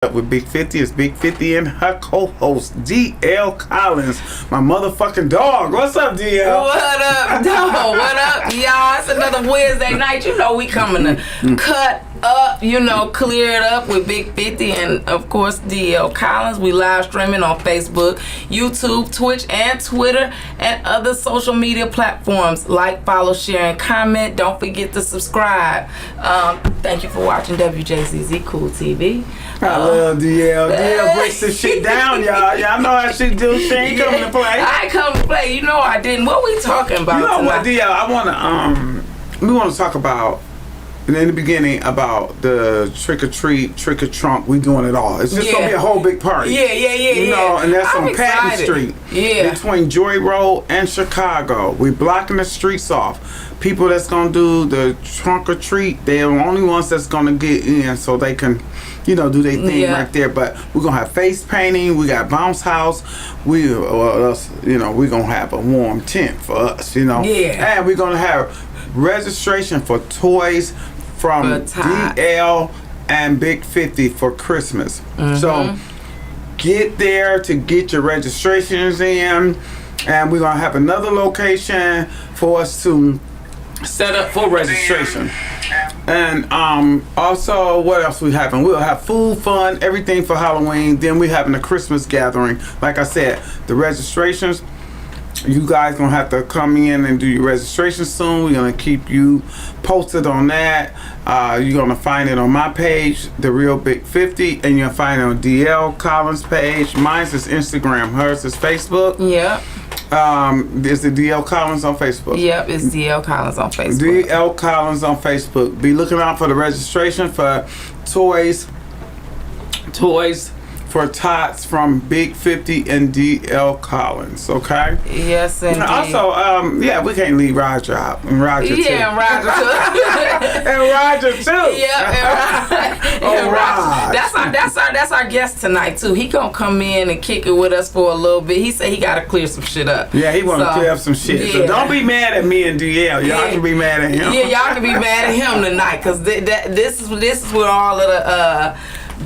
Up with Big 50 is Big 50 and her co-host DL Collins, my motherfucking dog. What's up, DL? What up, dog? What up, y'all? It's another Wednesday night. You know we coming to cut up, clear it up with Big 50 and of course DL Collins. We live streaming on Facebook, YouTube, Twitch, and Twitter, and other social media platforms. Like, follow, share, and comment. Don't forget to subscribe. Thank you for watching Wjzz Cool Tv. I love DL. DL breaks this shit down, y'all. Y'all know how she do. She ain't coming to play. I ain't coming to play. You know I didn't. What we talking about tonight? What, DL? I wanna we wanna talk about in the beginning about the trick or treat, trick or trunk. We doing it all. It's just gonna be a whole big party. Yeah. And that's I'm on Patton excited. Street. Yeah. Between Joy Road and Chicago. We blocking the streets off. People that's gonna do the trunk or treat, they're the only ones that's gonna get in so they can, do their thing right there. But we're gonna have face painting. We got bounce house. We're gonna have a warm tent for us. Yeah. And we're gonna have registration for toys from DL and Big 50 for Christmas. So get there to get your registrations in, and we're gonna have another location for us to set up for registration. And also, what else we having? We'll have food, fun, everything for Halloween. Then we having a Christmas gathering. Like I said, the registrations, you guys gonna have to come in and do your registration soon. We're gonna keep you posted on that. You're gonna find it on my page, The Real Big 50, and you'll find it on DL Collins' page. Mine's is Instagram, hers is Facebook. Yep. Is it DL Collins on Facebook? Yep, it's DL Collins on Facebook. DL Collins on Facebook. Be looking out for the registration for toys for tots from Big 50 and DL Collins, okay? Yes, indeed. Also, we can't leave Roger out. And Roger too. Yeah, and Roger too. And Roger too. Yep, and Roger. That's our guest tonight too. He gonna come in and kick it with us for a little bit. He said he gotta clear some shit up. Yeah, he wanna clear up some shit. Yeah. So don't be mad at me and DL. Y'all can be mad at him. Yeah, y'all can be mad at him tonight, cause this is where all of the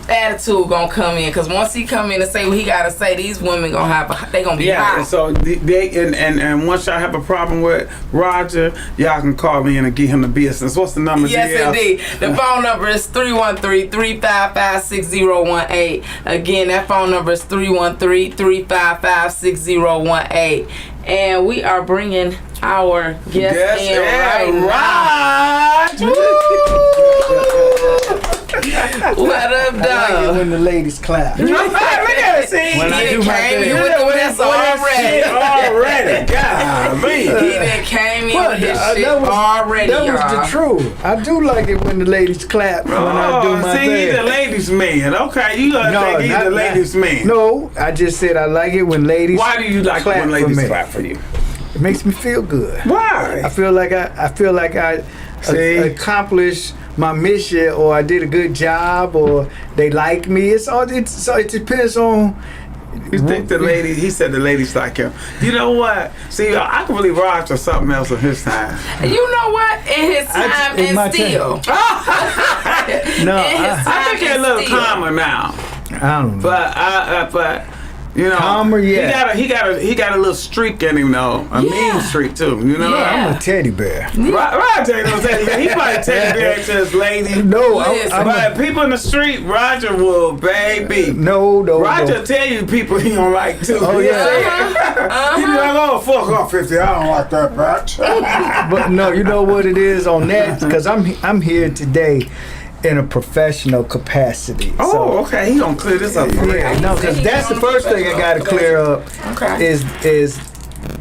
attitude gonna come in, because once he come in and say what he gotta say, these women they gonna be hot. And so and once y'all have a problem with Roger, y'all can call in and give him the business. What's the number? Yes, indeed. The phone number is 313-355-6018. Again, that phone number is 313-355-6018. And we are bringing our guest in right now. What up, dog? I like it when the ladies clap. Look at it, see? When I do my thing. You with this already. Golly. He done came in with his shit already, That was the truth. I do like it when the ladies clap when I do my thing. He's a ladies' man. Okay, you gotta think he's a ladies' man. No, I just said I like it when ladies. Why do you like clap when ladies for me? clap for you? It makes me feel good. Why? I feel like I accomplished my mission, or I did a good job, or they like me. It depends on. You think the ladies? He said the ladies like him. You know what? See, I can believe Roger something else in his time. You know what? In his time in my and still. No, I think he's a little calmer now. I don't know. But calmer, yeah. He got a little streak in him though. A mean streak too. I'm a teddy bear. Roger ain't no teddy bear. He probably teddy bear to his lady. No, but people in the street, Roger will, baby. No. Roger tell you people he don't like too. Oh yeah. He be like, oh fuck off 50. I don't like that batch. But no, you know what it is on that, because I'm here today in a professional capacity. Okay. He gonna clear this up. Yeah, no, because that's the first thing I got to clear up. Okay. Is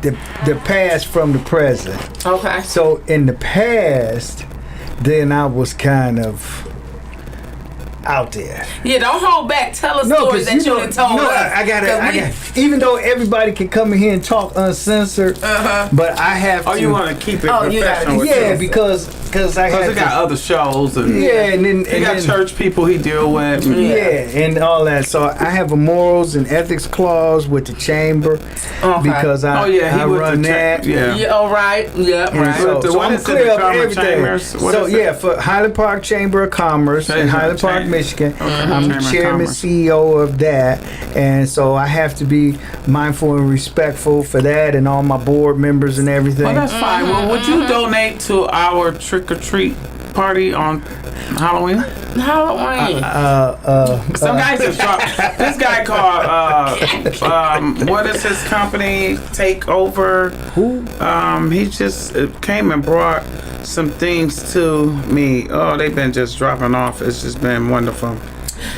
the past from the present. Okay. So in the past, then I was kind of out there. Yeah, don't hold back. Tell us stories that you done told us. I got even though everybody can come in here and talk uncensored, but I have to. Oh, you want to keep it professional? Yeah, because I have. He got other shows and and then he got church people he deal with. And all that. So I have a morals and ethics clause with the chamber because I run that. All right. Yeah. Right. So I'm clear up everything. For Highland Park Chamber of Commerce and Highland Park, Michigan. I'm the chairman, CEO of that, and so I have to be mindful and respectful for that, and all my board members and everything. Well, that's fine. Well, would you donate to our trick or treat party on Halloween? Halloween. Some guy just dropped. This guy called. What is his company? Takeover. Who? He just came and brought some things to me. Oh, they've been just dropping off. It's just been wonderful.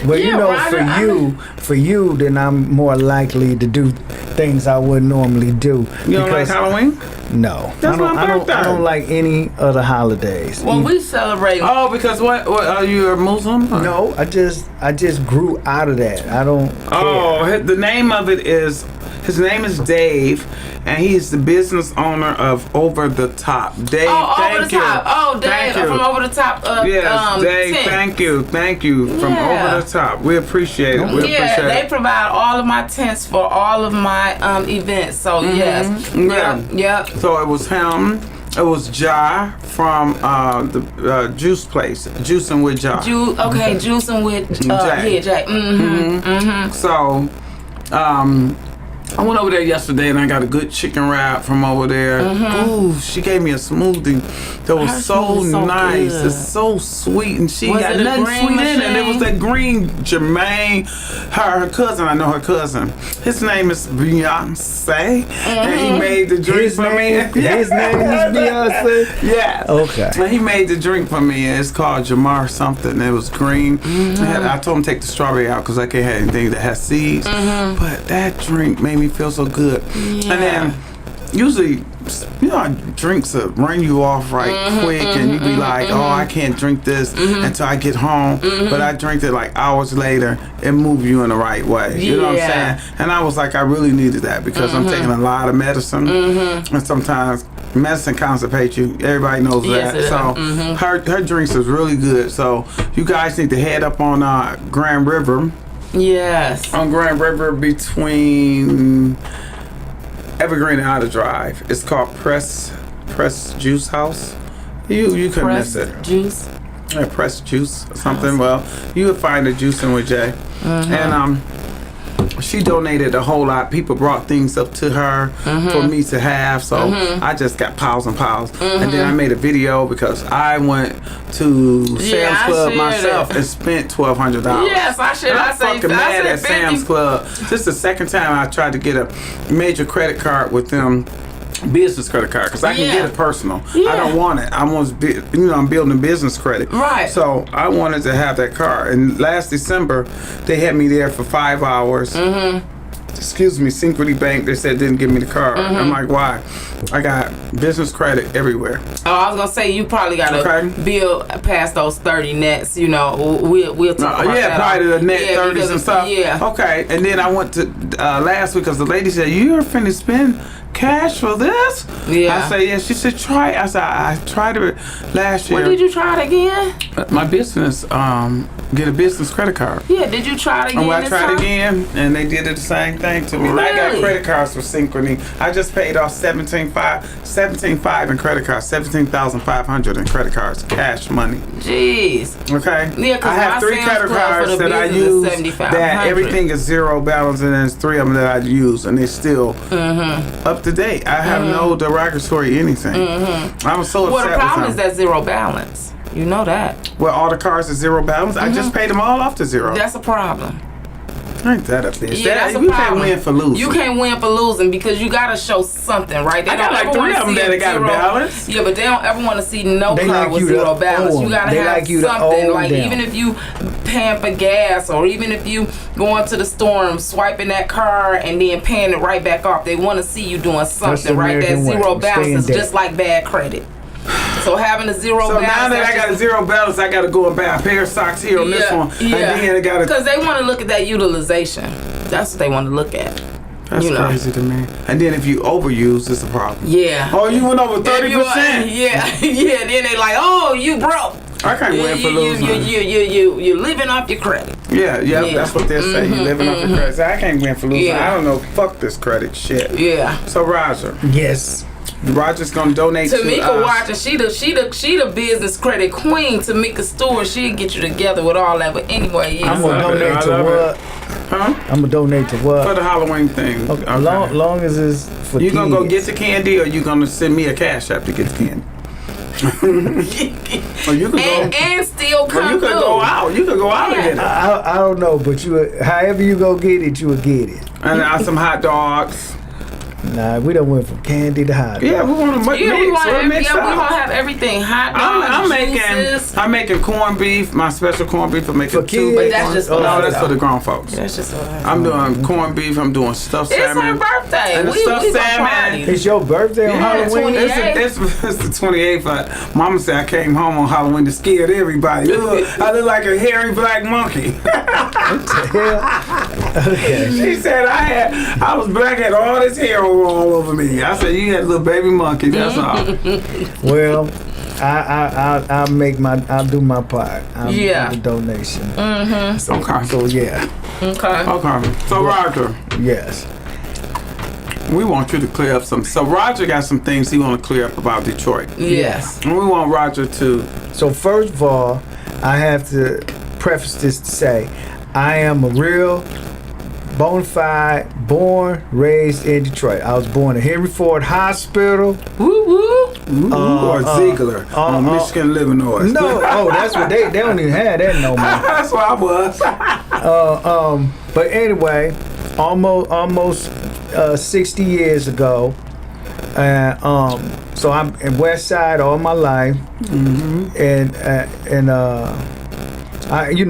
Well, Yeah, you know, Roger, for you, then I'm more likely to do things I wouldn't normally do. You don't like Halloween? No, That's my birthday. I don't like any other holidays. Well, we celebrate. Oh, because what are you a Muslim? No, I just grew out of that. I don't care. Oh, the name of it is. His name is Dave, and he's the business owner of Over the Top. Dave, Over the Top. Oh, Dave from Over the Top. Yes, Dave, tent. thank you from Over the Top. We appreciate it. They provide all of my tents for all of my events. So yes, yep. So it was him. It was Ja from the juice place, Juicing with Ja. Juicing with Jay. So, I went over there yesterday and I got a good chicken wrap from over there. Ooh, she gave me a smoothie that was so nice. Good. It's so sweet, and she Was got it a nothing green sweet in it. machine? It was that green Jermaine, her cousin. I know her cousin. His name is Beyonce, and he made the drink for me. His name is Beyonce. Yeah. Okay. And he made the drink for me. It's called Jamar something. It was green. I told him to take the strawberry out because I can't have anything that has seeds. But that drink made me feel so good. And then usually, you know, drinks run you off quick, and you be like, oh, I can't drink this until I get home. But I drink it like hours later. It moves you in the right way. You know what I'm saying? And I was like, I really needed that because I'm taking a lot of medicine, and sometimes medicine constipates you. Everybody knows that. So her drinks is really good. So you guys need to head up on Grand River. Yes. On Grand River between Evergreen and Outer Drive. It's called Press Juice House. You can miss it. Juice. Yeah, Press Juice or something. Well, you would find the Juicing with Jay. And she donated a whole lot. People brought things up to her for me to have. So I just got piles and piles. And then I made a video because I went to Sam's Club myself and spent $1,200. Yes, I should. I'm fucking mad at Sam's Club. This is the second time I tried to get a major credit card with them. Business credit card, because I can get it personal. I don't want it. I want to be, I'm building business credit. Right. So I wanted to have that card. And last December, they had me there for 5 hours. Excuse me, Synchrony Bank, they said didn't give me the card. I'm like, why? I got business credit everywhere. Oh, I was gonna say you probably gotta build past those 30 nets. You know, we'll talk about that. Probably the net 30s and stuff. Yeah. Okay, and then I went to last week because the lady said, "You're finna spend cash for this?" Yeah. I said, yeah. She said, try it. I said, I tried it last year. When did you try it again? My business, get a business credit card. Yeah, did you try it again? I tried it again, and they did the same thing to me. Really? I got credit cards for Synchrony. I just paid off $17,500 in credit cards, $17,500 in credit cards, cash money. Jeez. Okay. Yeah, because I have 3 credit cards that I use that everything is zero balance, and there's 3 of them that I use, and they're still up to date. I have no derogatory anything. I'm so upset. Well, the problem is that zero balance. You know that. Well, all the cars are zero balance. I just paid them all off to zero. That's a problem. Ain't that a bitch? Yeah, that's a you problem. can't win for losing. You can't win for losing because you gotta show something, right? They I got like 3 of them that got a balance. Yeah, but they don't ever want to see no car like with zero balance. You gotta have something. Like even if you paying for gas or even if you going to the store and swiping that car and then paying it right back off, they want to see you doing something, right? That zero balance is just like bad credit. So having a zero balance. So now that I got a zero balance, I got to go and buy a pair of socks here on this one. And then I got to. Because they want to look at that utilization. That's what they want to look at. That's crazy to me. And then if you overuse, it's a problem. Yeah. Oh, you went over 30%? Yeah. Then they like, oh, you broke. I can't win for losing. You're living off your credit. Yeah, that's what they say. You're living off your credit. So I can't win for losing. I don't know. Fuck this credit shit. Yeah. So, Roger. Yes. Roger's gonna donate to Tamika Watson. She the business credit queen. Tamika Stewart. She'll get you together with all that. But anyway, yeah. I'm gonna donate to what? Huh? I'm gonna donate to what? For the Halloween thing. Okay. Long as it's for You kids. gonna go get the candy, or you gonna send me a cash app to get the candy? Or you could and still come. Or you could go out. You could go out and get it. I don't know, but however you go get it, you will get it. And some hot dogs. Nah, we done went from candy to hot dogs. Yeah, we want to mix. We gonna have everything. Hot dogs. I'm making corned beef. My special corned beef. I'm making for kids. But that's just that's for the grown folks. That's just what I'm doing corned beef. I'm doing stuffed salmon. It's her birthday. And stuffed salmon. It's your birthday on Halloween. It's the 28th. But Mama said I came home on Halloween to scare everybody. I look like a hairy black monkey. What the hell? Okay. She said I was black, had all this hair all over me. I said you had a little baby monkey. That's all. Well, I'll do my part. I'll do the donation. Mm-hmm. So yeah. Okay. So Roger. Yes. We want you to clear up some. So Roger got some things he want to clear up about Detroit. Yes. And we want Roger to. So first of all, I have to preface this to say, I am a real bona fide, born, raised in Detroit. I was born at Henry Ford Hospital. Woo woo. Or Ziegler on Michigan, Illinois. No, that's what they don't even have that no more. That's where I was. But anyway, almost 60 years ago, so I'm in West Side all my life, and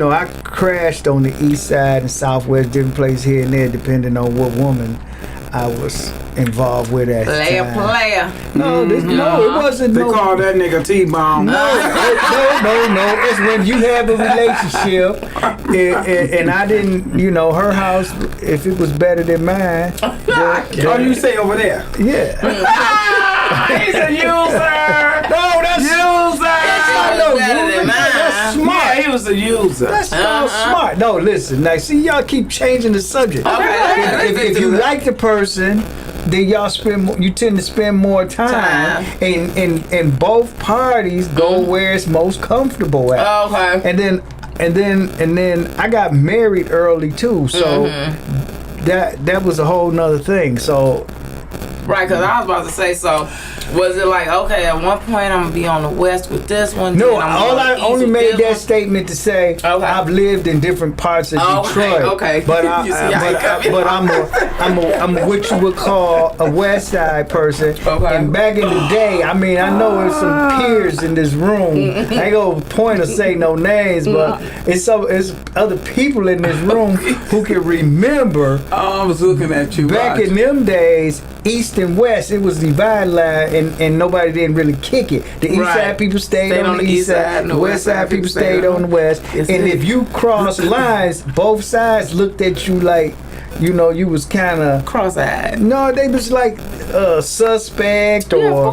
I crashed on the East Side and Southwest, different places here and there, depending on what woman I was involved with at the time. Player. No, it wasn't. They call that nigga T-Bomb. No. It's when you have a relationship, and I didn't, her house, if it was better than mine. Oh, you say over there? Yeah. He's a user. No, that's user. That's smart. Yeah, he was a user. That's smart. No, listen. Now, see, y'all keep changing the subject. Okay. If you like the person, then you tend to spend more time. And both parties go where it's most comfortable at. Okay. And then I got married early too, so that was a whole nother thing. So right, because I was about to say, so was it like, okay, at one point I'm gonna be on the West with this one? No, I only made that statement to say I've lived in different parts of Detroit. Okay. But I'm what you would call a West Side person. Okay. And back in the day, I mean, I know there's some peers in this room. I ain't gonna point or say no names, but it's other people in this room who can remember. Oh, I was looking at you. Back in them days, East and West, it was divided line, and nobody didn't really kick it. The East Side people stayed on the East Side, the West Side people stayed on the West. And if you crossed lines, both sides looked at you like, you was kind of cross-eyed. No, they was like suspect or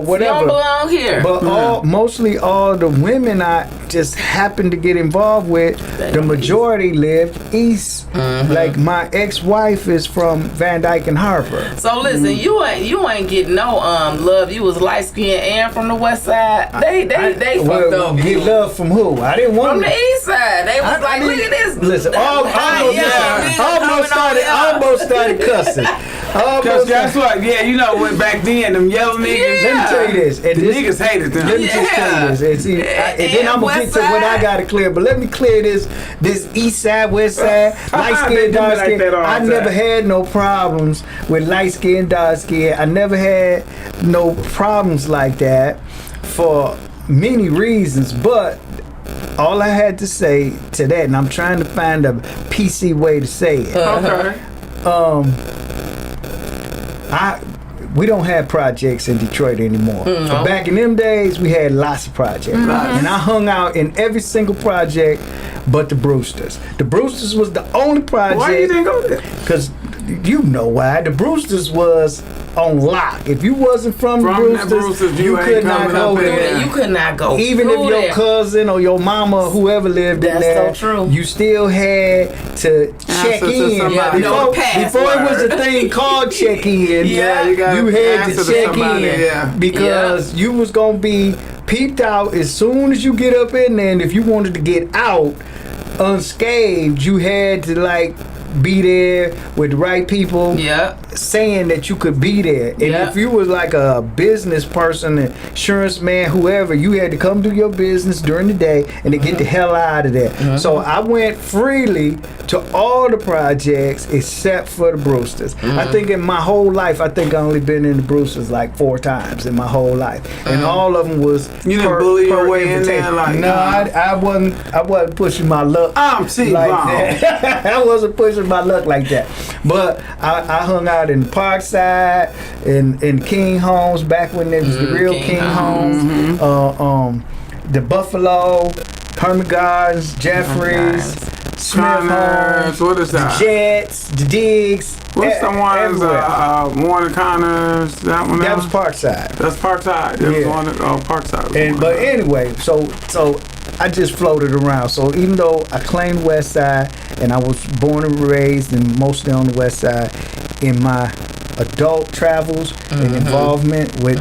whatever. You don't belong here. But mostly all the women I just happened to get involved with, the majority lived east. Like my ex-wife is from Van Dyke and Harper. So listen, you ain't getting no love. You was light skinned and from the West Side. They fucked up. Get love from who? I didn't want from the East Side. They was like, look at this. Listen, I almost started cussing. Because guess what? Yeah, when back then, them yellow niggas. Let me tell you this. The niggas hated them. Let me just tell you this. And then I'm going to get to what I got to clear. But let me clear this East Side, West Side, light skin, dark skin. I never had no problems with light skin, dark skin. I never had no problems like that for many reasons. But all I had to say to that, and I'm trying to find a PC way to say it. Okay. We don't have projects in Detroit anymore. But back in them days, we had lots of projects. And I hung out in every single project but the Brewsters. The Brewsters was the only project. Why you didn't go there? Because you know why. The Brewsters was on lock. If you wasn't from the Brewsters, you could not go there. You could not go. Even if your cousin or your mama, whoever lived in there, that's so true. You still had to check in. Before it was a thing called check in. You had to check in because you was gonna be peeped out as soon as you get up in there, and if you wanted to get out unscathed, you had to like be there with the right people saying that you could be there. And if you was like a business person, insurance man, whoever, you had to come do your business during the day and then get the hell out of there. So I went freely to all the projects except for the Brewsters. I think in my whole life, I think I only been in the Brewsters like 4 times in my whole life. And all of them was you didn't bully your way in there like no, I wasn't pushing my luck like that. I wasn't pushing my luck like that. But I hung out in Parkside, in King Homes back when there was the real King Homes, the Buffalo, Herman Gardens, Jeffries, Smith Homes, what is that? The Jets, the Diggs. What's the ones? Warner Connors. That one. That was Parkside. That's Parkside. That was one. Parkside. But anyway, so I just floated around. So even though I claimed West Side and I was born and raised and mostly on the West Side, in my adult travels and involvement with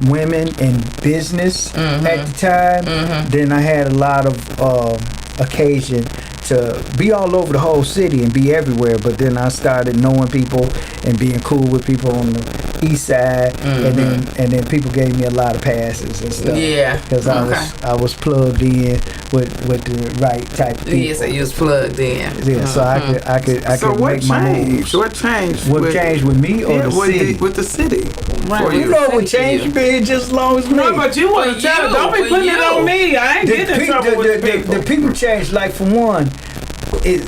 women and business at the time, then I had a lot of occasion to be all over the whole city and be everywhere. But then I started knowing people and being cool with people on the east side, and then people gave me a lot of passes and stuff. Yeah, because I was plugged in with the right type of people. Yeah, so you was plugged in. Yeah, so I could make my moves. What changed? What changed with me or the city? With the city. Right. You know what changed? You been here just as long as me. No, but you want to tell it. Don't be putting it on me. I ain't getting in trouble with the people. The people changed. Like for one, it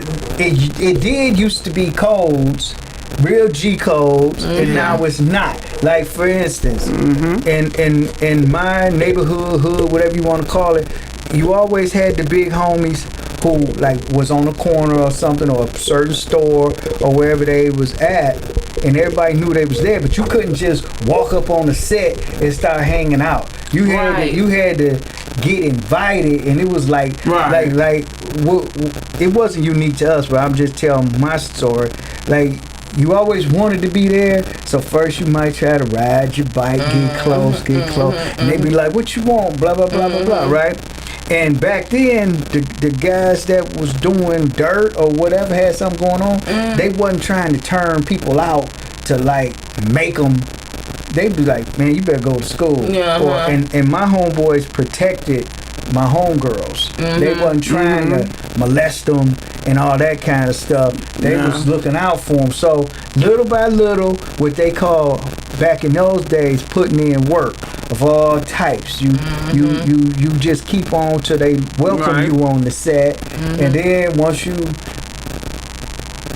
did used to be codes, real G codes, and now it's not. Like for instance, in my neighborhood, hood, whatever you want to call it, you always had the big homies who like was on a corner or something, or a certain store or wherever they was at, and everybody knew they was there, but you couldn't just walk up on the set and start hanging out. You had to get invited, and it was like it wasn't unique to us, but I'm just telling my story. Like you always wanted to be there, so first you might try to ride your bike, get close, and they be like, "What you want?" Blah blah blah blah blah, right? And back then, the guys that was doing dirt or whatever had something going on, they wasn't trying to turn people out to like make them. They'd be like, man, you better go to school. And my homeboys protected my homegirls. They wasn't trying to molest them and all that kind of stuff. They was looking out for them. So little by little, what they call back in those days, putting in work of all types. You just keep on till they welcome you on the set, and then once you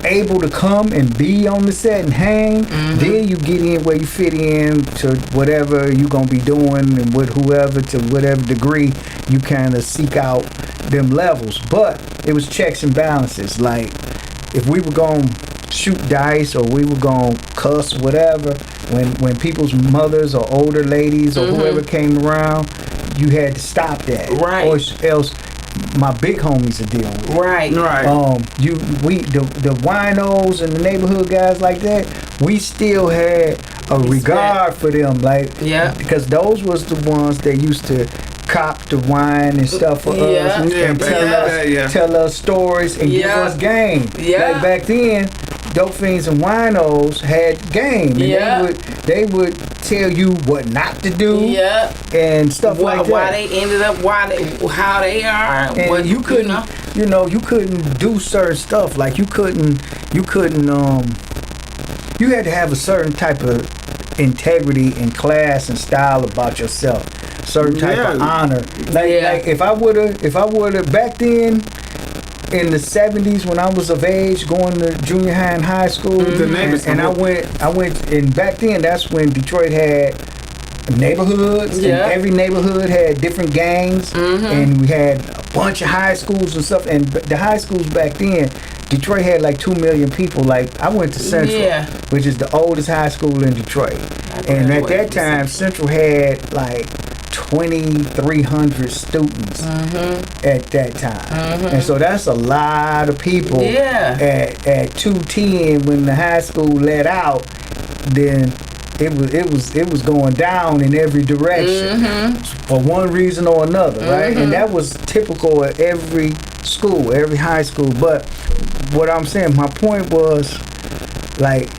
able to come and be on the set and hang, then you get in where you fit in to whatever you gonna be doing, and with whoever to whatever degree you kind of seek out them levels. But it was checks and balances. Like if we were gonna shoot dice or we were gonna cuss, whatever, when people's mothers or older ladies or whoever came around, you had to stop that, right? Or else my big homies are dealing with. Right. The winos and the neighborhood guys like that, we still had a regard for them, like, because those was the ones that used to cop the wine and stuff for us and tell us stories and give us game. Like back then, Dope Fiends and Winos had game, and they would tell you what not to do, and stuff like that. Why they ended up, how they are, and you couldn't, you couldn't do certain stuff. Like you couldn't, you had to have a certain type of integrity and class and style about yourself, certain type of honor. Like if I would've back then, in the 70s when I was of age, going to junior high and high school, and I went, and back then that's when Detroit had neighborhoods, and every neighborhood had different gangs, and we had a bunch of high schools and stuff, and the high schools back then, Detroit had like 2 million people. Like I went to Central, which is the oldest high school in Detroit, and at that time Central had like 2,300 students at that time, and so that's a lot of people. At 210 when the high school let out, then it was going down in every direction for one reason or another, right? And that was typical at every school, every high school. But what I'm saying, my point was, like,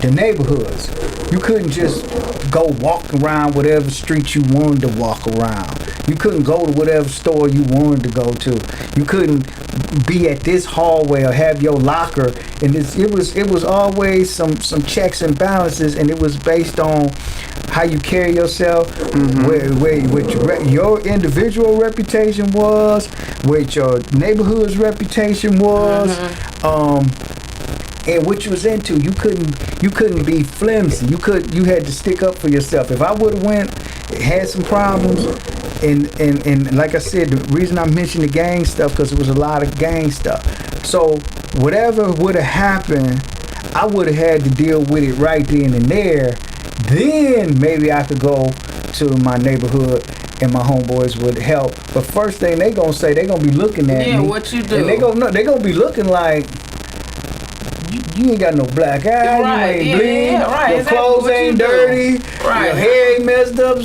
the neighborhoods, you couldn't just go walk around whatever street you wanted to walk around. You couldn't go to whatever store you wanted to go to. You couldn't be at this hallway or have your locker. And it was always some checks and balances, and it was based on how you carry yourself, what your individual reputation was, what your neighborhood's reputation was, and what you was into. You couldn't be flimsy. You had to stick up for yourself. If I would have had some problems, and like I said, the reason I mentioned the gang stuff, because it was a lot of gang stuff. So whatever would have happened, I would have had to deal with it right then and there. Then maybe I could go to my neighborhood and my homeboys would help. But first thing they gonna say, they gonna be looking at me. Yeah, what you do? And they gonna be looking like, you ain't got no black eye, right, you ain't bleeding, your clothes ain't dirty, your hair ain't messed up,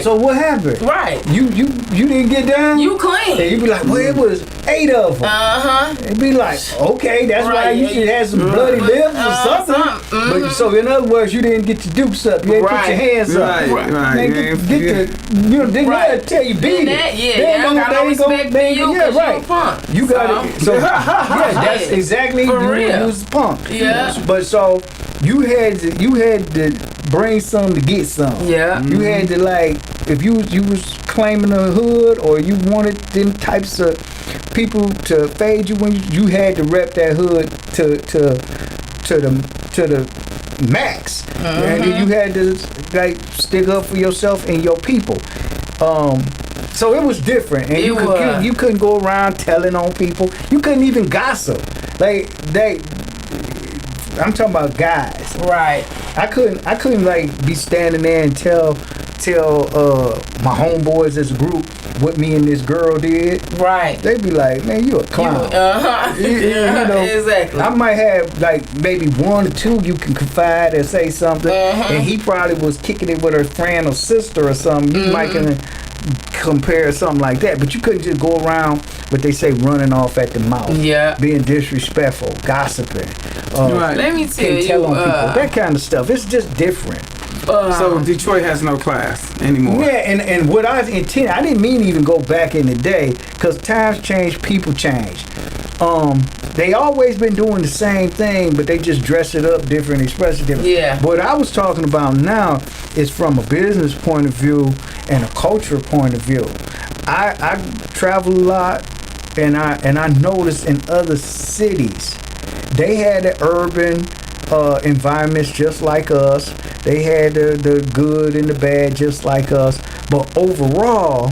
so what happened? Right. You didn't get down? You clean. And you be like, well, it was 8 of them. It'd be like, okay, that's why you should have some bloody lips or something. But so in other words, you didn't get your dukes up, you didn't put your hands up. Right. Didn't tell you beat it. You got it. So that's exactly you was the punk. Yeah. But so you had to bring some to get some. Yeah. You had to, like, if you was claiming a hood or you wanted them types of people to fade you, when you had to rep that hood to the max. And you had to, like, stick up for yourself and your people. So it was different, and you couldn't go around telling on people. You couldn't even gossip. Like I'm talking about guys. Right. I couldn't like be standing there and tell my homeboys as a group what me and this girl did. Right. They'd be like, man, you a clown. You know, exactly. I might have like maybe 1 or 2 you can confide and say something, and he probably was kicking it with her friend or sister or something. You might can compare something like that, but you couldn't just go around what they say running off at the mouth, being disrespectful, gossiping. Let me tell on people, that kind of stuff. It's just different. So Detroit has no class anymore. Yeah, and what I intended, I didn't mean to even go back in the day, because times change, people change. They always been doing the same thing, but they just dress it up different, express it different. Yeah. What I was talking about now is from a business point of view and a culture point of view. I travel a lot, and I noticed in other cities, they had the urban environments just like us. They had the good and the bad just like us. But overall,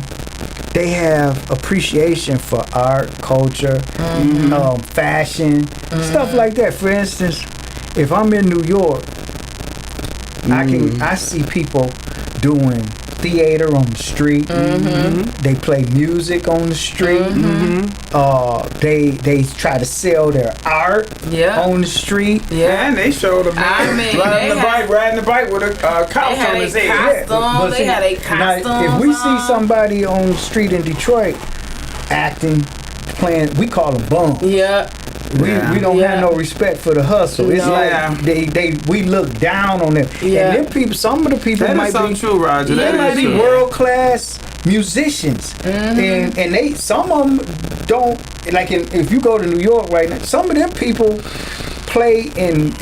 they have appreciation for art, culture, fashion, stuff like that. For instance, if I'm in New York, I see people doing theater on the street. They play music on the street. They try to sell their art on the street. Yeah, and they show the man riding the bike with a couch on his head. They had a costume. If we see somebody on the street in Detroit acting, playing, we call them bums. We don't have no respect for the hustle. It's like we look down on them. And them people, some of the people that might is so be true, Roger. They might be world class musicians, and they, some of them don't, like if you go to New York right now, some of them people play in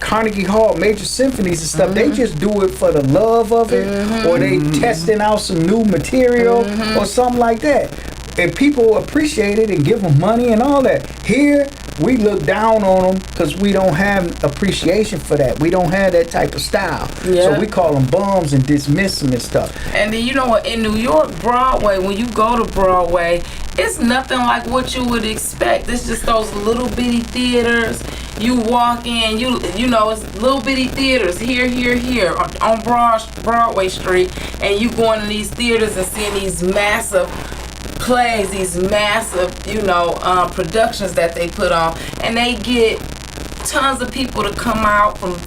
Carnegie Hall, major symphonies and stuff. They just do it for the love of it, or they testing out some new material or something like that. And people appreciate it and give them money and all that. Here, we look down on them because we don't have appreciation for that. We don't have that type of style. So we call them bums and dismiss them and stuff. And then you know what? In New York, Broadway, when you go to Broadway, it's nothing like what you would expect. It's just those little bitty theaters. You walk in, you know, it's little bitty theaters here on Broadway Street, and you go into these theaters and seeing these massive plays, these massive, productions that they put on, and they get tons of people to come out from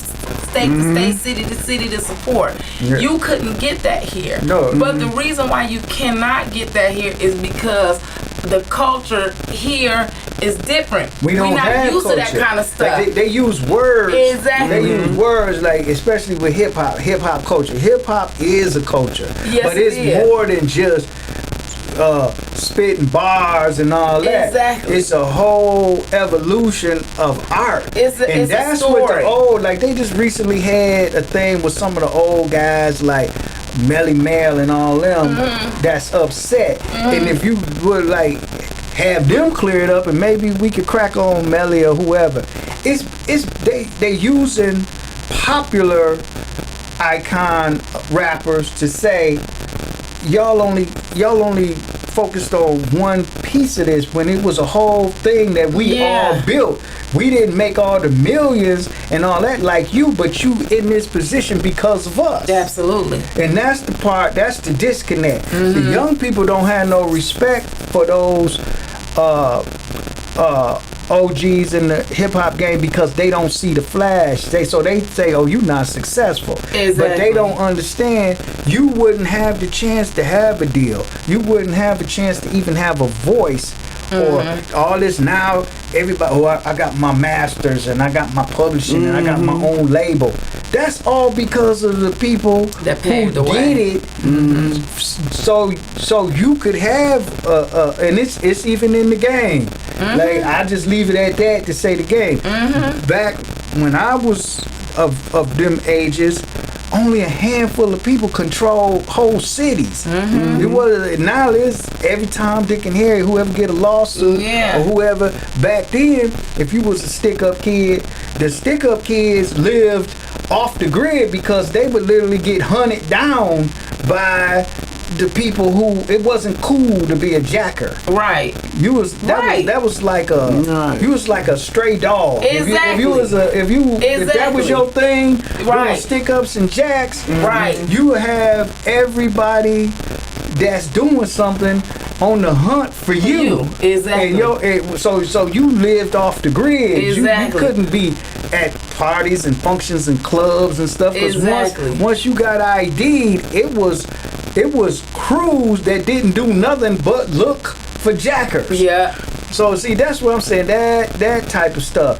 state to state, city to city to support. Yeah. You couldn't get that here. No. But the reason why you cannot get that here is because the culture here is different. We're not used to that kind of stuff. Like they use words. Exactly. They use words, like, especially with hip hop culture. Hip hop is a culture. Yes, but it's more than just spitting bars and all that. Exactly. It's a whole evolution of art. It's that's a story. What the old, like, they just recently had a thing with some of the old guys like Melly Mel and all them that's upset. And if you would like have them cleared up, and maybe we could crack on Melly or whoever. They using popular icon rappers to say y'all only focused on one piece of this when it was a whole thing that we all built. We didn't make all the millions and all that like you, but you in this position because of us. Absolutely. And that's the part, that's the disconnect. The young people don't have no respect for those OGs in the hip hop game because they don't see the flash. They say, oh, you not successful. Exactly. But they don't understand you wouldn't have the chance to have a deal. You wouldn't have a chance to even have a voice. Or all this now, everybody, I got my masters and I got my publishing and I got my own label. That's all because of the people that paved the way. Did it. So you could have, and it's even in the game. Like, I just leave it at that to say the game. Back when I was of them ages, only a handful of people control whole cities. It was, now it's every Tom, Dick, and Harry, whoever get a lawsuit or whoever. Back then, if you was a stick-up kid, the stick-up kids lived off the grid because they would literally get hunted down by the people who, it wasn't cool to be a jacker. Right. You was that was like a you was like a stray dog. Exactly. If that was your thing, right, stick ups and jacks, right, you would have everybody that's doing something on the hunt for you. Exactly. And so you lived off the grid. Exactly. You couldn't be at parties and functions and clubs and stuff. Exactly. Once you got ID'd, it was crews that didn't do nothing but look for jackers. Yeah. So see, that's what I'm saying. That type of stuff,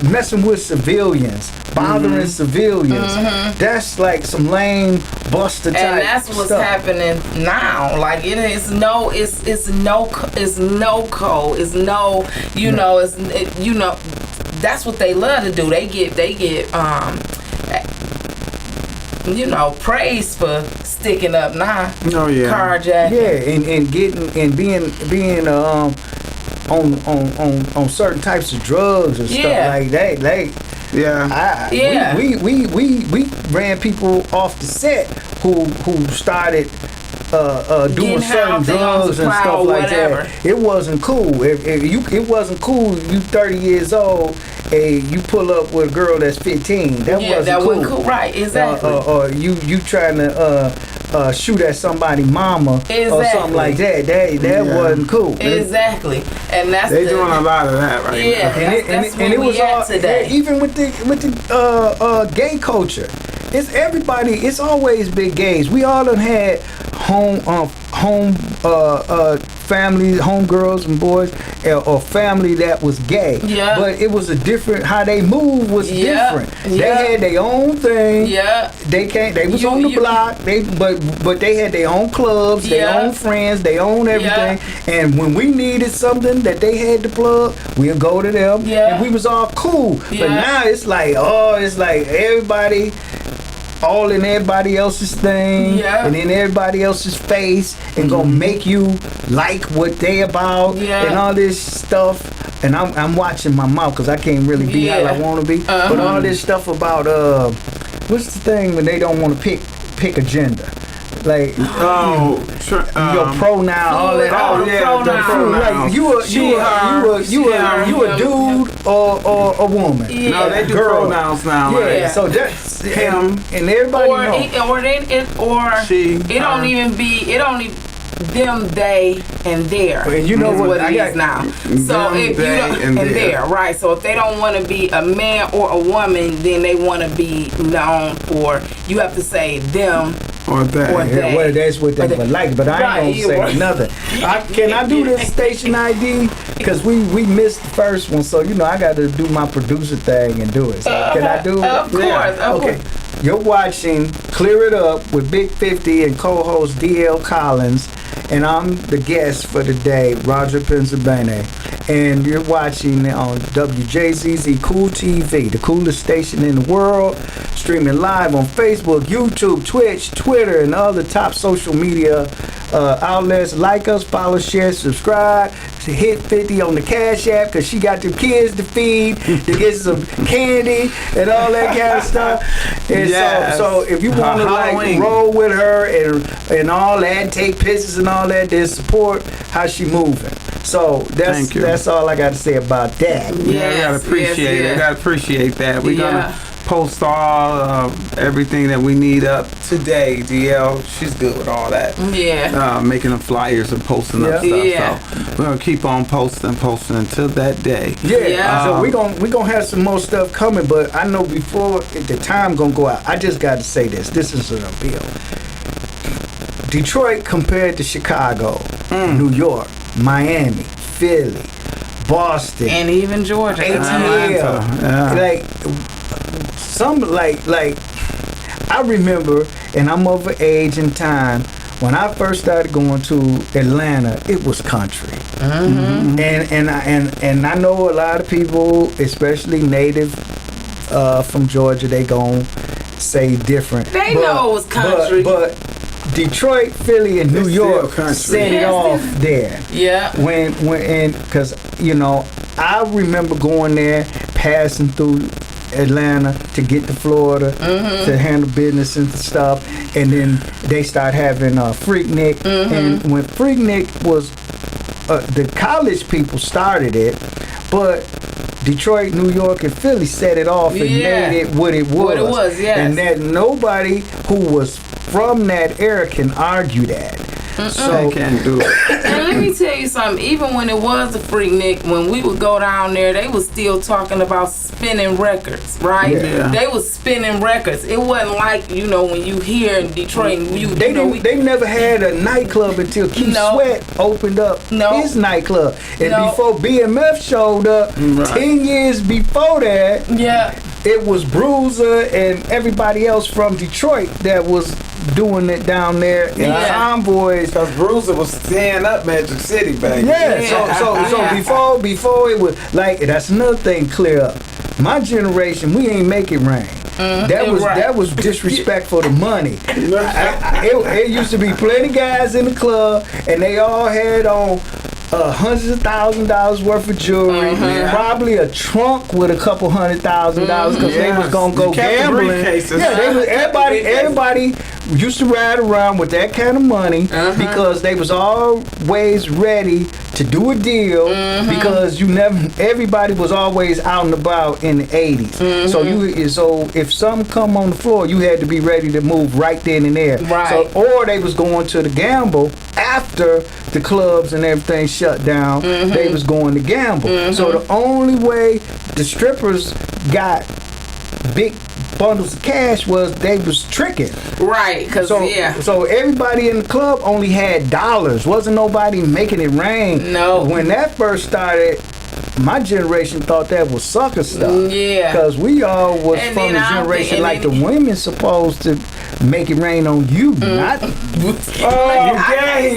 messing with civilians, bothering civilians. That's like some lame buster type. And that's what's happening now. Like it's no code. It's no, that's what they love to do. They get praise for sticking up now. Oh yeah. Carjacking. Yeah, and getting and being on certain types of drugs and stuff like that. Like we ran people off the set who started doing certain drugs and stuff like that. It wasn't cool. It wasn't cool. You 30 years old and you pull up with a girl that's 15. That wasn't cool. Right, exactly. Or you trying to shoot at somebody's mama or something like that. That wasn't cool. Exactly. And that's they doing a lot of that right now. That's where we at today. Even with the gay culture. It's everybody. It's always been gays. We all done had home families, home girls and boys, or family that was gay. Yeah. But it was a different. How they moved was different. They had their own thing. Yeah. They was on the block. But they had their own clubs, their own friends, their own everything. And when we needed something that they had to plug, we'll go to them. Yeah. And we was all cool. But now it's like everybody all in everybody else's thing and in everybody else's face and gonna make you like what they about and all this stuff. And I'm watching my mouth because I can't really be how I want to be. But all this stuff about what's the thing when they don't want to pick a gender? Like your pronoun, all that. Oh yeah, the pronouns. Like you a dude or a woman. Yeah. No, they do Girl. pronouns now. Yeah, Like, so that's him and everybody she, it don't even be them, they, and their. And you know what it is now. So them, if you they, don't, and their, right? So if they don't want to be a man or a woman, then they want to be known for. You have to say them. or that. Or yeah, well, that's what they would like, but I ain't gonna say nothing. Can I do this station ID? Because we missed the first one, so you know I got to do my producer thing and do it. So can I do it? Of course. Okay. You're watching Clear It Up with Big 50 and co-host DL Collins, and I'm the guest for the day, Roger Pennsylvania. And you're watching on Wjzz Cool TV, the coolest station in the world, streaming live on Facebook, YouTube, Twitch, Twitter, and other top social media outlets. Like us, follow, share, subscribe. Hit 50 on the Cash App because she got the kids to feed, to get some candy and all that kind of stuff. And so if you want to like roll with her and all that, take pictures and all that, then support how she moving. So that's all I got to say about that. Yeah, I gotta appreciate it. I gotta appreciate that. We're gonna post all everything that we need up today. DL, she's good with all that. Yeah. Making the flyers and posting up stuff. Yeah. So we're gonna keep on posting until that day. Yeah. So we gonna have some more stuff coming, but I know before the time gonna go out, I just got to say this. This is a bill. Detroit compared to Chicago, New York, Miami, Philly, Boston, and even Georgia. ATL. Like some like I remember, and I'm of an age and time when I first started going to Atlanta, it was country. Mm-hmm. And I know a lot of people, especially native from Georgia, they gon' say different. They know it was country. But Detroit, Philly, and New York set it off there. Yeah. Because you know, I remember going there, passing through Atlanta to get to Florida to handle business and stuff, and then they start having Freaknik, and when Freaknik was the college people started it, but Detroit, New York, and Philly set it off and made it what it was. What it was, yes. And that nobody who was from that era can argue that. So they can't do it. And let me tell you something. Even when it was the Freaknik, when we would go down there, they was still talking about spinning records, right? Yeah. They was spinning records. It wasn't like, you know, when you hear in Detroit, they never had a nightclub until Keith Sweat opened up his nightclub. And before BMF showed up, 10 years before that, it was Bruiser and everybody else from Detroit that was doing it down there in Convoys. Because Bruiser was staying up Magic City back then. So before it was like, that's another thing clear up. My generation, we ain't make it rain. That was disrespectful to money. It used to be plenty guys in the club, and they all had on hundreds of $1,000s worth of jewelry, probably a trunk with a couple $100,000 because they was gonna go gambling. Everybody used to ride around with that kind of money because they was always ready to do a deal because everybody was always out and about in the 80s. So if something come on the floor, you had to be ready to move right then and there. Right. Or they was going to the gamble after the clubs and everything shut down. They was going to gamble. So the only way the strippers got big bundles of cash was they was tricking. Right, so everybody in the club only had dollars. Wasn't nobody making it rain. No. When that first started, my generation thought that was sucker stuff. Yeah. Because we all was from the generation like the women supposed to make it rain on you, not. Come on, I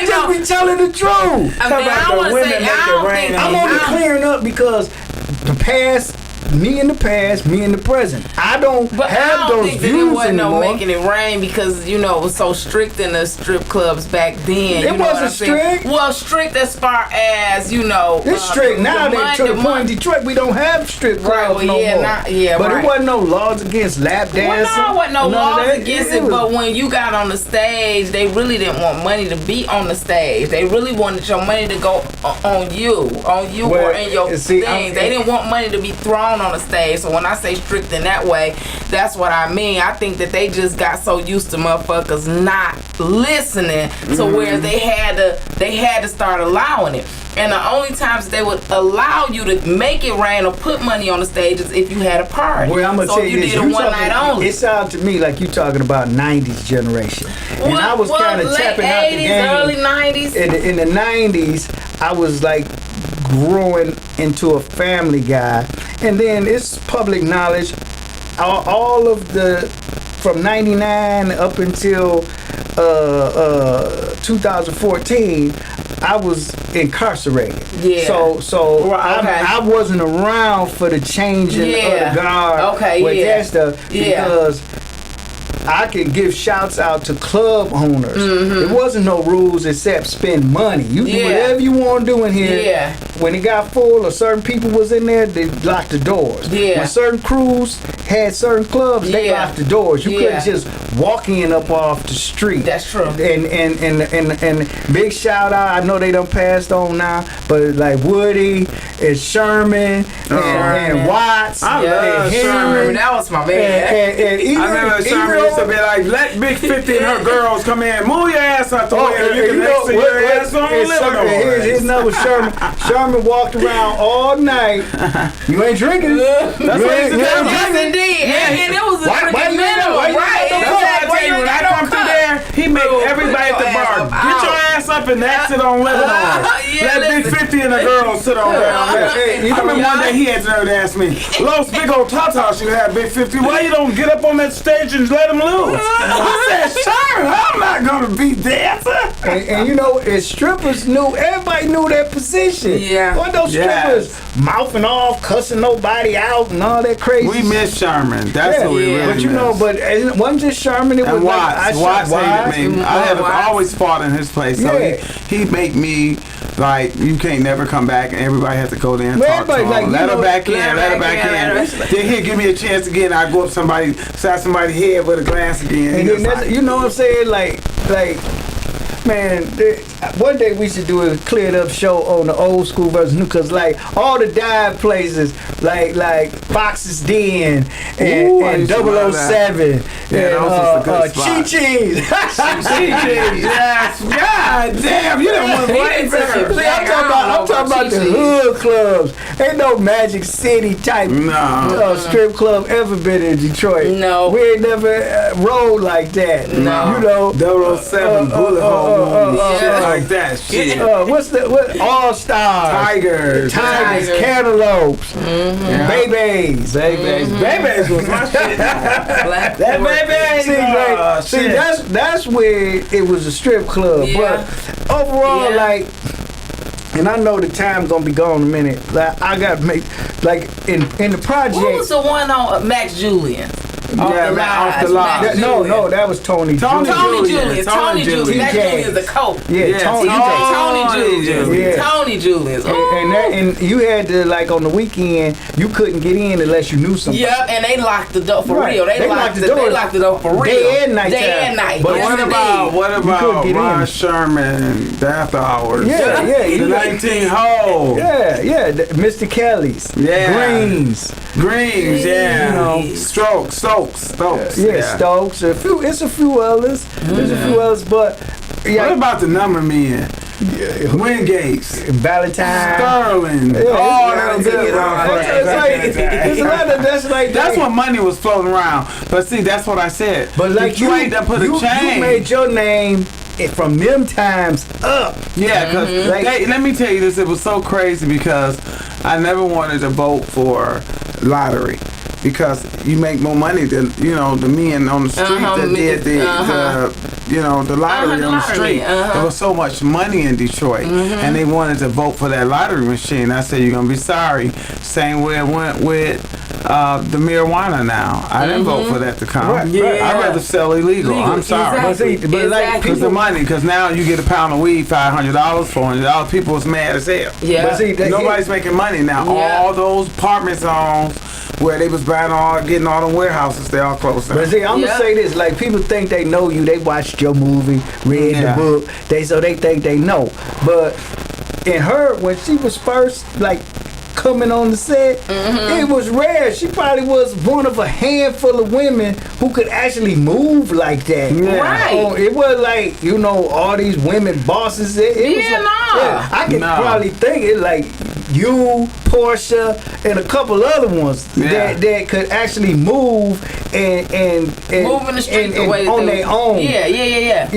just be telling the truth. I'm only clearing up because the past me in the past, me in the present. I don't have those views anymore. Wasn't no making it rain because it was so strict in the strip clubs back then. It wasn't strict. Well, strict as far as It's strict now. To the point in Detroit, we don't have strip clubs no more. But it wasn't no laws against lap dancing. Well, no, it wasn't no laws against it. But when you got on the stage, they really didn't want money to be on the stage. They really wanted your money to go on you or in your thing. They didn't want money to be thrown on the stage. So when I say strict in that way, that's what I mean. I think that they just got so used to motherfuckers not listening to where they had to start allowing it. And the only times they would allow you to make it rain or put money on the stage is if you had a party. Well, I'm gonna tell you this. You did a one night only. It sounds to me like you talking about 90s generation. And I was kind of tapping out the 80s, game. early 90s. In the 90s, I was like growing into a family guy. And then it's public knowledge. All of the, from 99 up until 2014, I was incarcerated. Yeah. So I wasn't around for the changing of the guard with that stuff because I can give shouts out to club owners. There wasn't no rules except spend money. You do whatever you want to do in here. Yeah. When it got full or certain people was in there, they locked the doors. Yeah. When certain crews had certain clubs, they locked the doors. You couldn't just walk in up off the street. That's true. And big shout out. I know they done passed on now, but like Woody and Sherman and Watts I love Sherman. That was my man. And even, I remember Sherman used to be like, let Big 50 and her girls come in, move your ass out the way, and you can exit your ass on the living room. His name was Sherman. Sherman walked around all night. You ain't drinking. That's what he said. Yes, indeed. And it was a drinking minimum, right? That's why I tell you, when I come through there, he make everybody at the bar get your ass up and exit on living room. Let Big 50 and the girls sit on there. I remember one day he had to ask me, Los, big old tatas you have, Big 50, why you don't get up on that stage and let them loose? I said, sure, I'm not going to be dancing. And you know, as strippers knew, everybody knew their position. Yeah. What those strippers mouthing off, cussing nobody out, and all that crazy. We miss Sherman. That's what we really But you miss. know, but it wasn't just Sherman. It was and like Watts hated me. I had always fought in his place, so he make me like you can't never come back, and everybody has to go there and talk to him. Like, let her back in. Then he'll give me a chance again. I go up side somebody's head with a glass again. And then that's, you know what I'm saying? Like. Man, one day we should do a cleared up show on the old school versus new, cause like all the dive places, like Fox's Den and 007 and Chi-Chi's. Yes, god damn, you don't want to play I'm talking about the hood clubs. Ain't no Magic City type strip club ever been in Detroit. No, we ain't never rolled like that. No, you know 007 bullet hole. Shit like that. Shit. What All Stars, Tigers, Cantaloupes, Babies. Babies was my shit. That Baby. See, that's where it was a strip club. But overall, like. And I know the time gonna be gone in a minute. Like I got to make in the project. What was the one on Max Julian? Off the line. No, that was Tony Julian. Tony Julian. Max Julian's the coat. Tony Julian's. And you had to, like, on the weekend, you couldn't get in unless you knew somebody. Yep, and they locked the door for real. They locked the door for real. Day and night. But what about Ron Sherman, the after hours? Yeah. The 19 hole. Yeah. Mr. Kelly's. Yeah. Greens, yeah. You know. Stokes. Yeah, Stokes. It's a few others. There's a few others, but what about the number men? Wingates, Valentine, Sterling, that's when money was floating around. But see, that's what I said. But like you ain't done put a chain. You made your name from them times up. Yeah, because let me tell you this. It was so crazy because I never wanted to vote for lottery. Because you make more money than the men on the street that did the lottery on the street. There was so much money in Detroit, and they wanted to vote for that lottery machine. I said, you're gonna be sorry. Same way it went with the marijuana. Now I didn't vote for that to come. I'd rather sell illegal. I'm sorry, Exactly. like because the money, because now you get a pound of weed, $500, $400. People was mad as hell. Yeah. But see, Nobody's making money now. Yeah. All those apartment zones where they was getting all the warehouses, they all closed down. But see, I'm gonna say this: like people think they know you. They watched your movie, read the book. So they think they know. But in her, when she was first like coming on the set, it was rare. She probably was one of a handful of women who could actually move like that. Right. It was like all these women bosses. It was like, I could probably think it like you, Portia, and a couple other ones that could actually move and move in the street the way on their own. Yeah.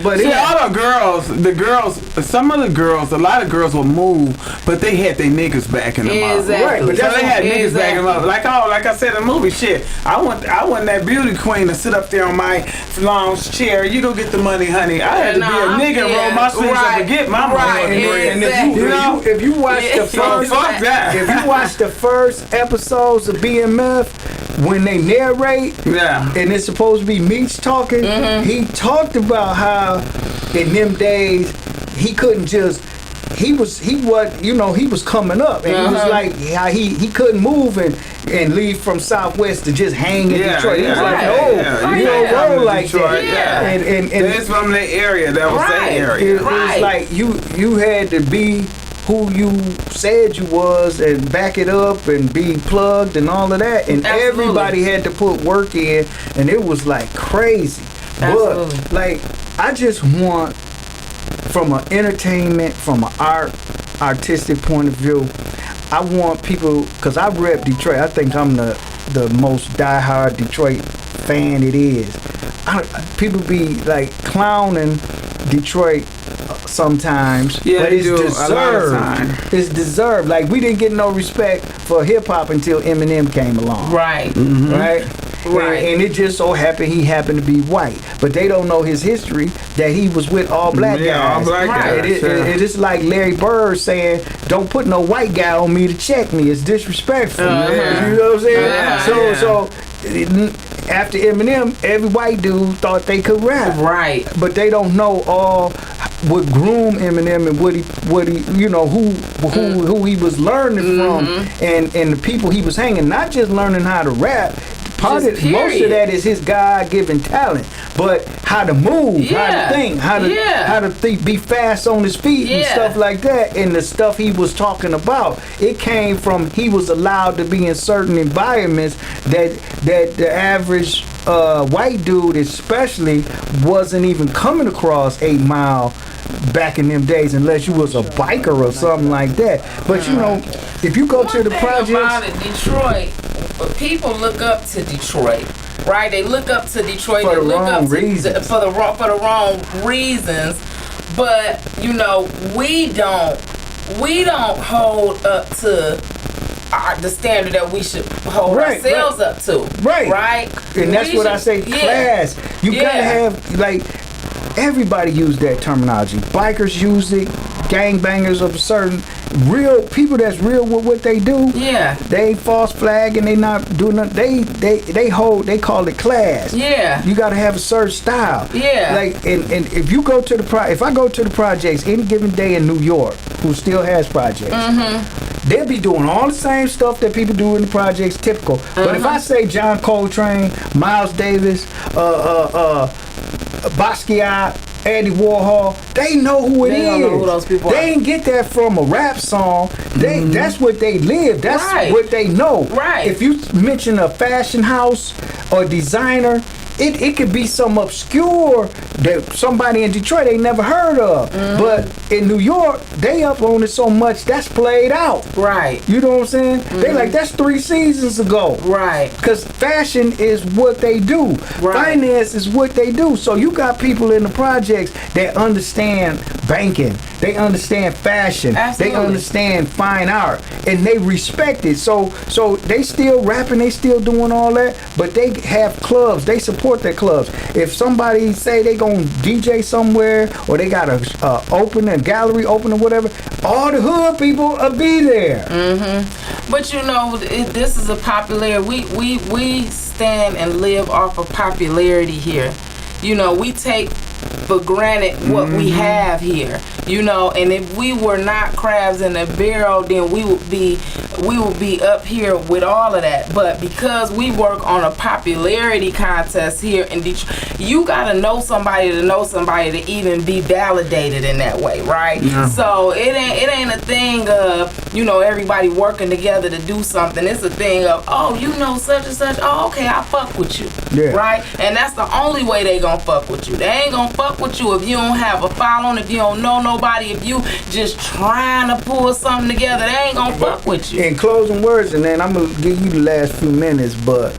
But see, all the girls, some of the girls, a lot of girls will move, but they had their niggas backing them up. Right, but so they had niggas backing them up. Like I said in the movie, shit. I want that beauty queen to sit up there on my lounge chair. You go get the money, honey. I had to be a nigga and roll my sleeves up and get my money. And if you watch the first, if you watch the first episodes of BMF, when they narrate, and it's supposed to be Meech talking, he talked about how in them days he couldn't just. He was coming up, and he was like how he couldn't move and leave from Southwest to just hang in Detroit. He was like, you don't roll like that. And it's from the area. That was that area. It was like you had to be who you said you was and back it up and be plugged and all of that, and everybody had to put work in, and it was like crazy. But like I just want, from an entertainment, from an artistic point of view, I want people, because I rep Detroit. I think I'm the most diehard Detroit fan it is. People be like clowning Detroit sometimes, but it's deserved. It's deserved. Like we didn't get no respect for hip hop until Eminem came along. Right. And it just so happened he happened to be white, but they don't know his history that he was with all black guys. All black guys. It is like Larry Bird saying, "Don't put no white guy on me to check me. It's disrespectful." You know what I'm saying? So after Eminem, every white dude thought they could rap. Right. But they don't know all what groomed Eminem and what he who he was learning from, and the people he was hanging. Not just learning how to rap. Most of that is his God-given talent, but how to move, how to think, how to be fast on his feet and stuff like that. And the stuff he was talking about, it came from he was allowed to be in certain environments that the average white dude, especially, wasn't even coming across 8 Mile back in them days, unless you was a biker or something like that. But if you go to the projects, about it, Detroit. But people look up to Detroit, right? They look up to Detroit for the wrong reasons. For the wrong reasons. But we don't hold up to the standard that we should hold ourselves up to. Right. And that's what I say. Class. You gotta have, like, everybody use that terminology. Bikers use it. Gangbangers of a certain real people that's real with what they do. Yeah. They ain't false flag and they not doing nothing. They call it class. Yeah. You gotta have a certain style. Yeah. Like and if you go to if I go to the projects any given day in New York, who still has projects, they'll be doing all the same stuff that people do in the projects, typical. But if I say John Coltrane, Miles Davis, Basquiat, Andy Warhol, they know who it is. Don't know who those people they ain't get that from a rap song. That's what they live. That's what they know. Right. If you mention a fashion house or designer, it could be some obscure that somebody in Detroit ain't never heard of. But in New York, they up on it so much that's played out. Right. You know what I'm saying? They like, that's 3 seasons ago. Right. Because fashion is what they do. Right. Finance is what they do. So you got people in the projects that understand banking. They understand fashion. Absolutely. They understand fine art. And they respect it. So they still rapping, they still doing all that, but they have clubs. They support support their clubs. If somebody say they gonna DJ somewhere or they got a open a gallery open or whatever, all the hood people will be there. But you know, this is a popular. We stand and live off of popularity here. You know, we take for granted what we have here. You know, and if we were not crabs in a barrel, then we would be up here with all of that. But because we work on a popularity contest here in Detroit, you gotta know somebody to even be validated in that way, right? Yeah. So it ain't a thing of, you know, everybody working together to do something. It's a thing of, oh, you know, such and such. Oh, okay, I fuck with you, right? And that's the only way they gonna fuck with you. They ain't gonna fuck with you if you don't have a following, if you don't know nobody, if you just trying to pull something together. They ain't gonna fuck with you. In closing words, and then I'm gonna give you the last few minutes, but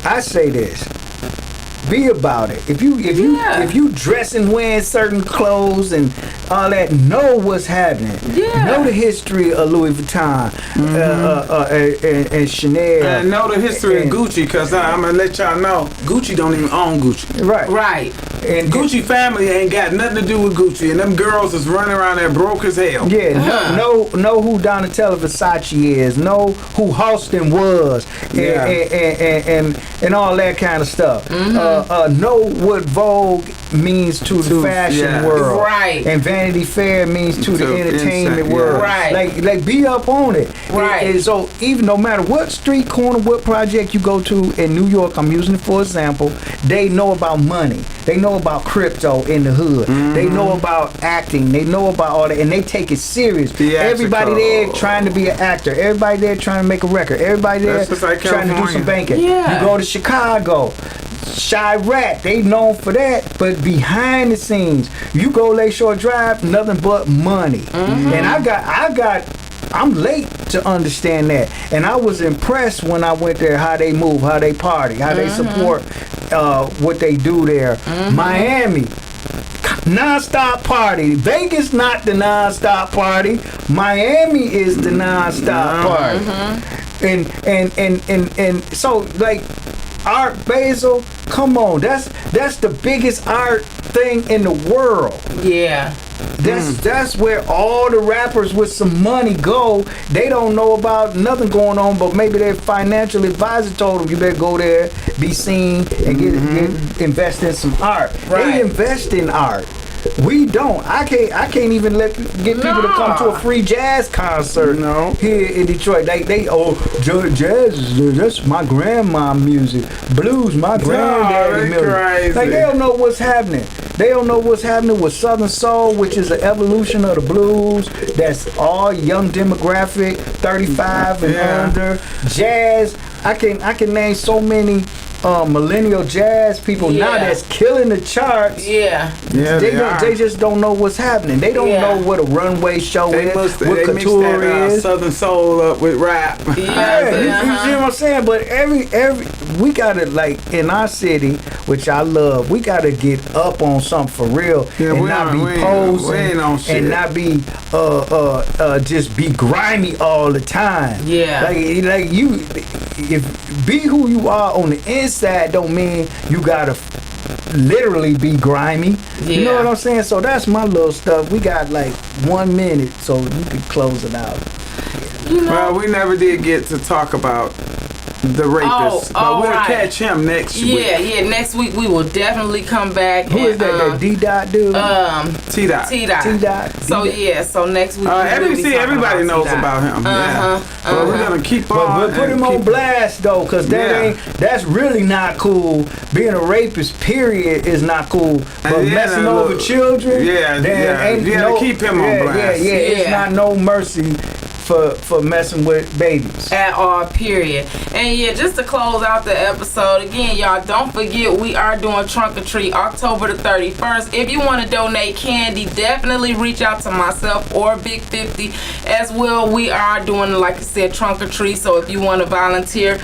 I say this: be about it. If you dress and wearing certain clothes and all that, know what's happening. Know the history of Louis Vuitton and Chanel. And know the history of Gucci, because I'm gonna let y'all know Gucci don't even own Gucci. Right. And Gucci family ain't got nothing to do with Gucci, and them girls is running around there broke as hell. Know who Donatella Versace is. Know who Halston was, and all that kind of stuff. Know what Vogue means to the fashion world, and Vanity Fair means to the entertainment world. Like be up on it. And so even no matter what street corner, what project you go to in New York, I'm using it for example, they know about money. They know about crypto in the hood. They know about acting. They know about all that, and they take it serious. Everybody there trying to be an actor. Everybody there trying to make a record. Everybody there trying to do some banking. You go to Chicago, Chirac, they known for that, but behind the scenes, you go Lakeshore Drive, nothing but money. And I'm late to understand that, and I was impressed when I went there how they move, how they party, how they support what they do there. Miami, non-stop party. Vegas not the non-stop party. Miami is the non-stop party. And so like Art Basel, come on, that's the biggest art thing in the world. That's where all the rappers with some money go. They don't know about nothing going on, but maybe their financial advisor told them you better go there, be seen, and get invest in some art. They invest in art. We don't. I can't even get people to come to a free jazz concert here in Detroit. Like jazz, that's my grandma music. Blues, my granddaddy music. Crazy. Like they don't know what's happening. They don't know what's happening with Southern Soul, which is an evolution of the blues. That's all young demographic, 35 and under. Jazz. I can name so many millennial jazz people now that's killing the charts. They just don't know what's happening. They don't know what a runway show is, what couture is. Southern soul up with rap. You see what I'm saying? But every we gotta, like in our city, which I love, we gotta get up on something for real and not be posing and not be just be grimy all the time. Like you, if be who you are on the inside don't mean you gotta literally be grimy. You know what I'm saying? So that's my little stuff. We got like 1 minute, so you can close it out. Well, we never did get to talk about the rapist, but we'll catch him next week. Next week we will definitely come back. Who is that? That D-Dot dude? T-Dot. So next week everybody knows about him. But we're gonna keep on. But put him on blast though, cause that's really not cool. Being a rapist, period, is not cool. But messing over children, keep him on blast. It's not no mercy for messing with babies at all, period. And just to close out the episode again, y'all, don't forget we are doing Trunk or Treat October the 31st. If you want to donate candy, definitely reach out to myself or Big 50 as well. We are doing, like I said, Trunk or Treat, so if you want to volunteer,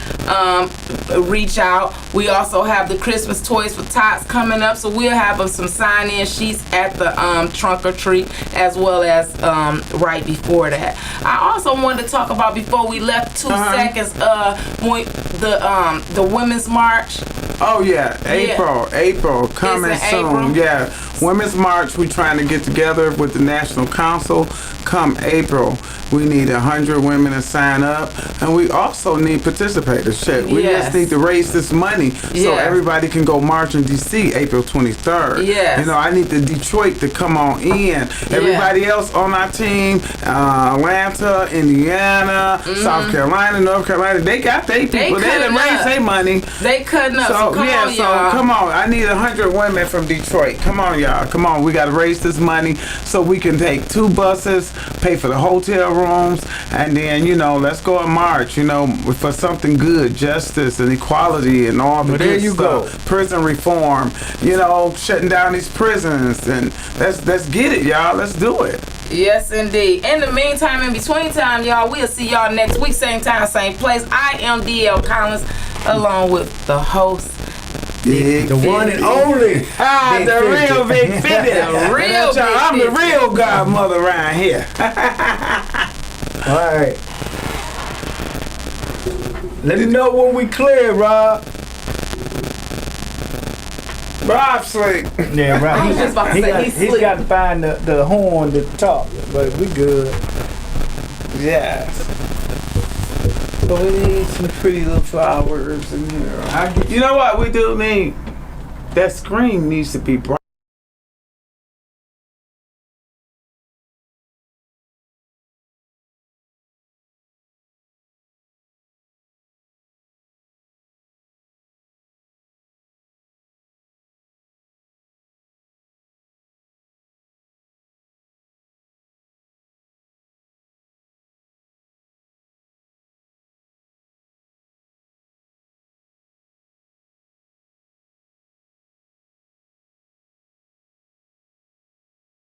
reach out. We also have the Christmas Toys for Tots coming up, so we'll have some sign-in sheets at the Trunk or Treat as well as right before that. I also wanted to talk about before we left 2 seconds. When the Women's March. Oh yeah, April coming soon. April? Yeah, Women's March. We trying to get together with the National Council. Come April, we need 100 women to sign up, and we also need participators. Shit, we just need to raise this money so everybody can go march in DC April 23rd. Yes. You know, I need the Detroit to come on in. Everybody else on our team, Atlanta, Indiana, South Carolina, North Carolina, they got their people. They done raised their money. They cutting up. So, come on, y'all. Come on. I need 100 women from Detroit. Come on, y'all. Come on. We got to raise this money so we can take 2 buses, pay for the hotel rooms, and then, you know, let's go and march, you know, for something good, justice and equality and all the good stuff. Go. Prison reform, you know, shutting down these prisons, and let's get it, y'all. Let's do it. Yes, indeed. In the meantime, in between time, y'all, we'll see y'all next week, same time, same place. I am DL Collins, along with the host, Big the one and only. The real Big 50. I'm the real godmother around here. All right. Let me know when we clear, Rob. Rob sleep. Yeah, Rob. I was just about to say he's got to find the horn to talk, but we good. Yes. But we need some pretty little flowers, and you know what we do need? That screen needs to be bright.